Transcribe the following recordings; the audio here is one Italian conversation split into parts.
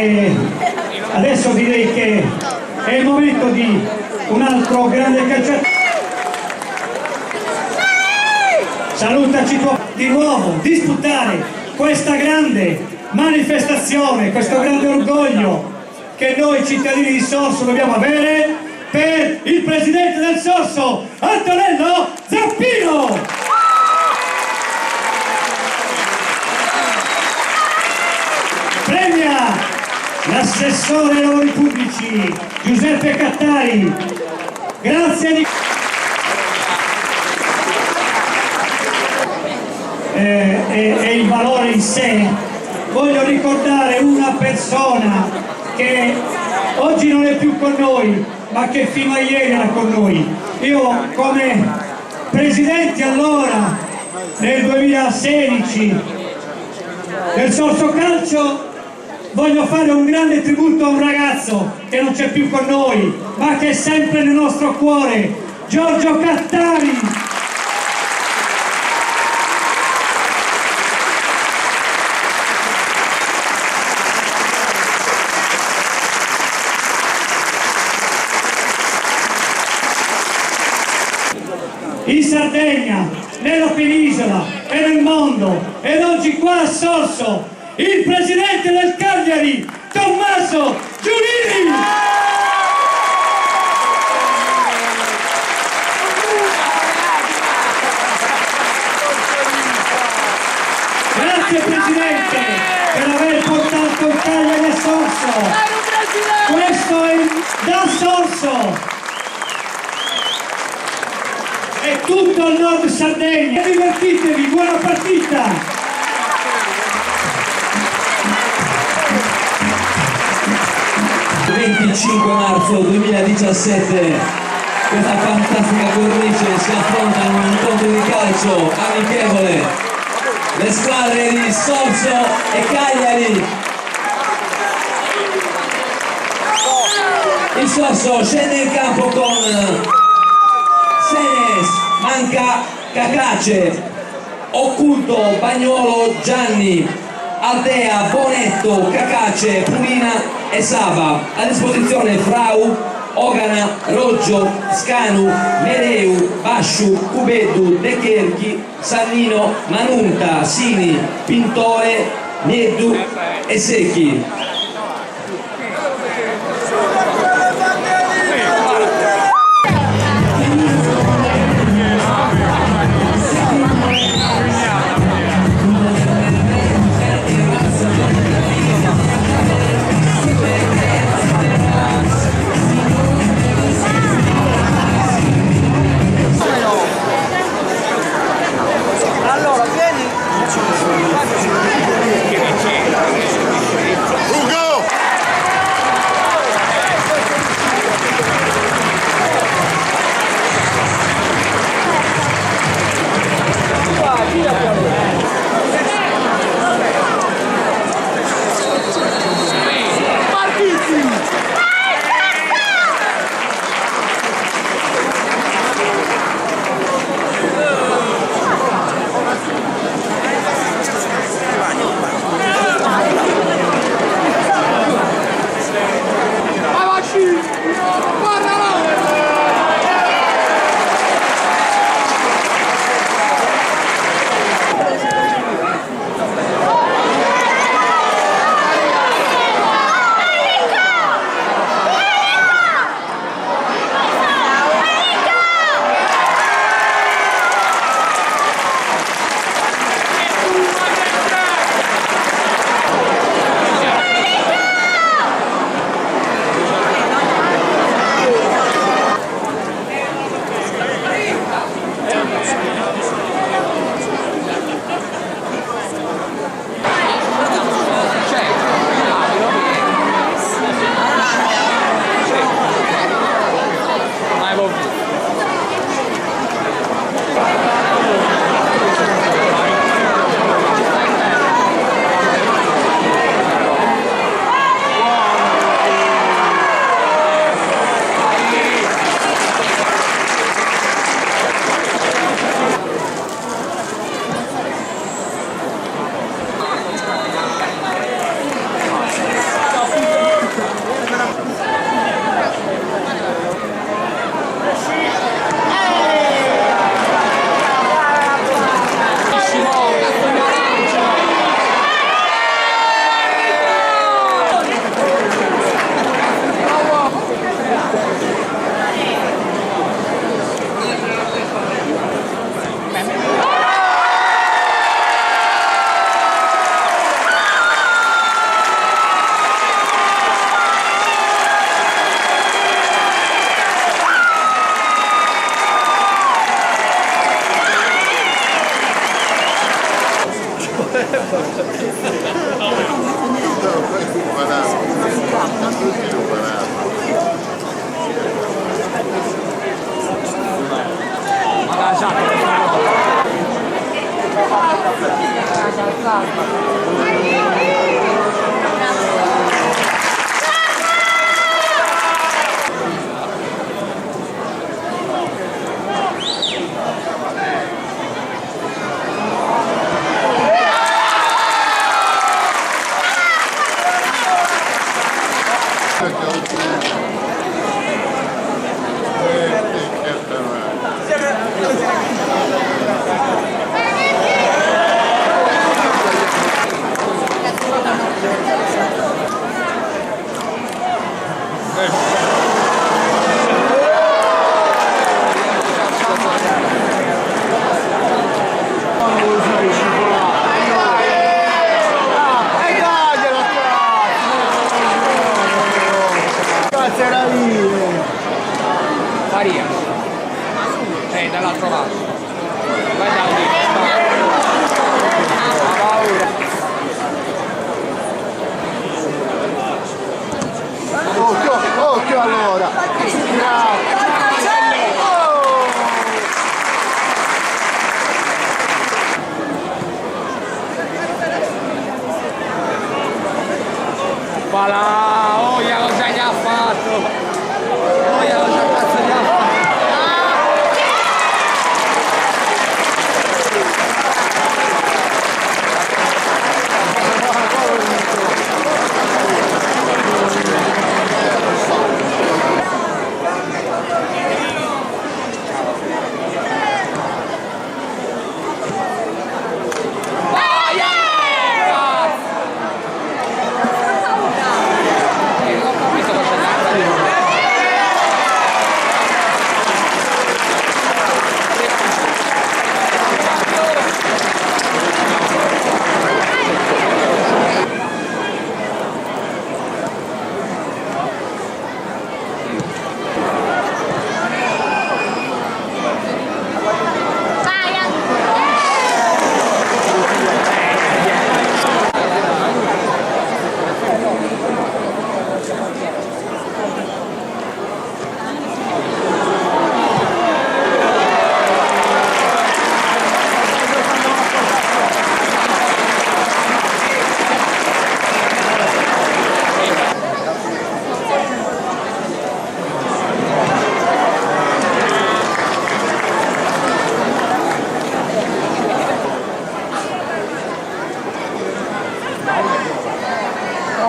E adesso direi che è il momento di un altro grande calciatore. Salutaci di nuovo, disputare questa grande manifestazione, questo grande orgoglio che noi cittadini di Sorso dobbiamo avere per il presidente del Sorso, Antonello Zappino! Premia l'assessore ai lavori pubblici Giuseppe Cattari. Grazie di... e il valore in sé. Voglio ricordare una persona che oggi non è più con noi, ma che fino a ieri era con noi. Io come presidente allora nel 2016 del Sorso Calcio voglio fare un grande tributo a un ragazzo che non c'è più con noi, ma che è sempre nel nostro cuore, Giorgio Cattari. In Sardegna, nella penisola e nel mondo, ed oggi qua a Sorso, il presidente del Cagliari, Tommaso Giulini! Grazie Presidente per aver portato il Cagliari a Sorso. Questo è da Sorso. E tutto il nord Sardegna. Divertitevi, buona partita! 25 marzo 2017 questa fantastica cornice si affronta in un incontro di calcio amichevole, le squadre di Sorso e Cagliari. Il Sorso scende in campo con Senes, Manca, Cacace, Occulto, Bagnuolo, Gianni, Aldea, Bonetto, Cacace, Pulina e Sava. A disposizione Frau, Ogana, Roggio, Scanu, Mereu, Basciu, Cubeddu, De Cherchi, Sannino, Manunta, Sini, Pintore, Nieddu e Secchi. Maria, dall'altro lato, vai da lì, occhio allora! va là, oh, cosa gli ha fatto? Oh, cosa cazzo gli ha fatto?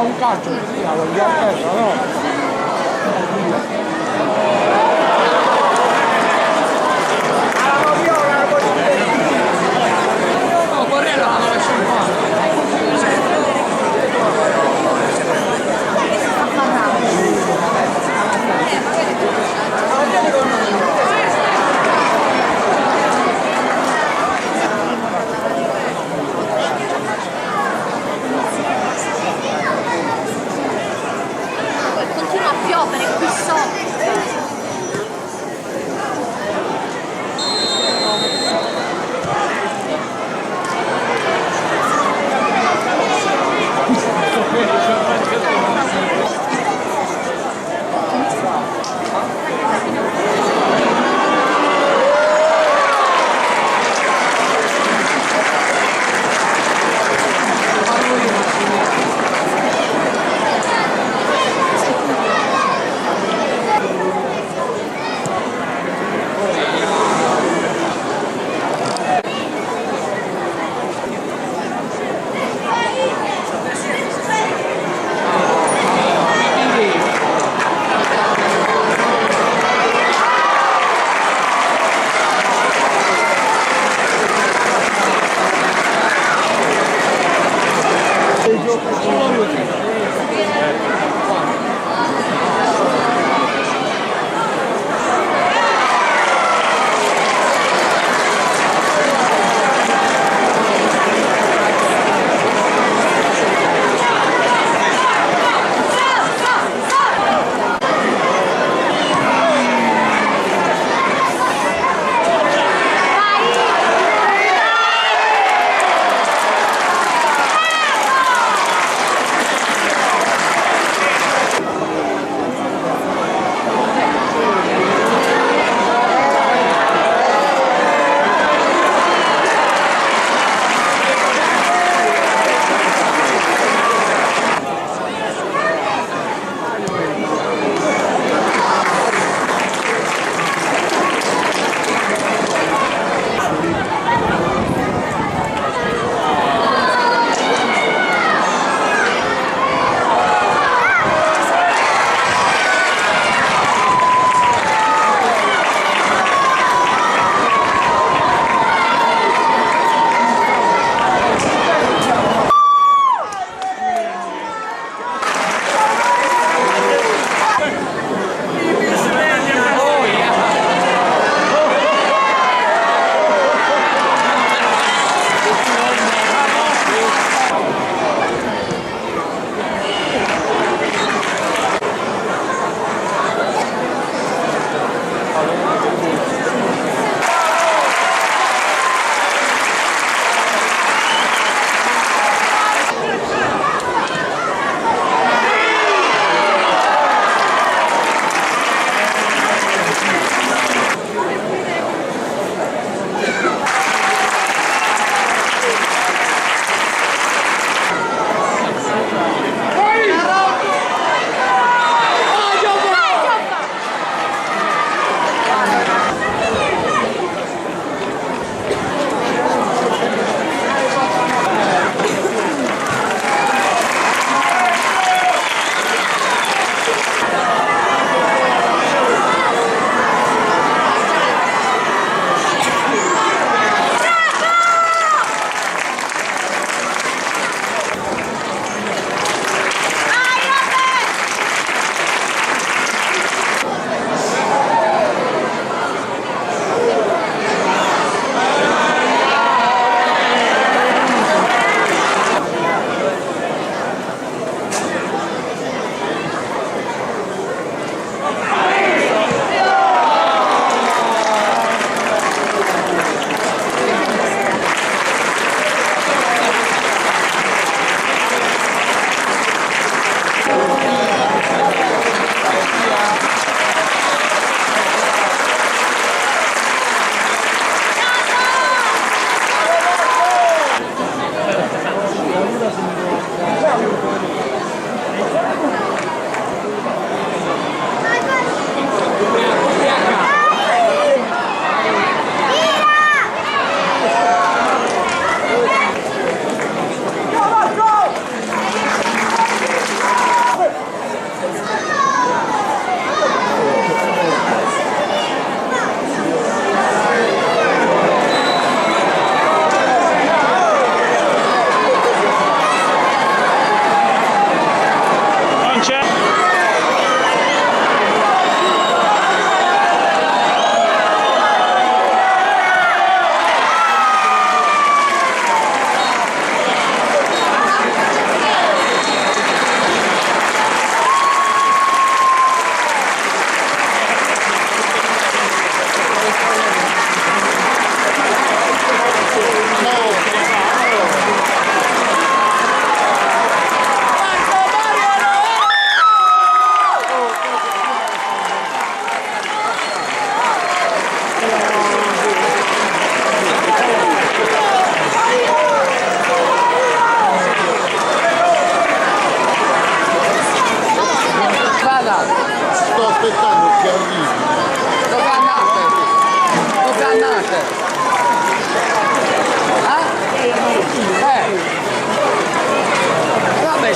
Un calcio così, la voglio a terra, no? Continua a piovere qui sotto.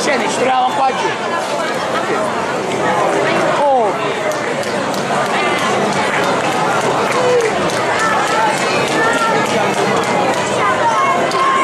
scendi, ci troviamo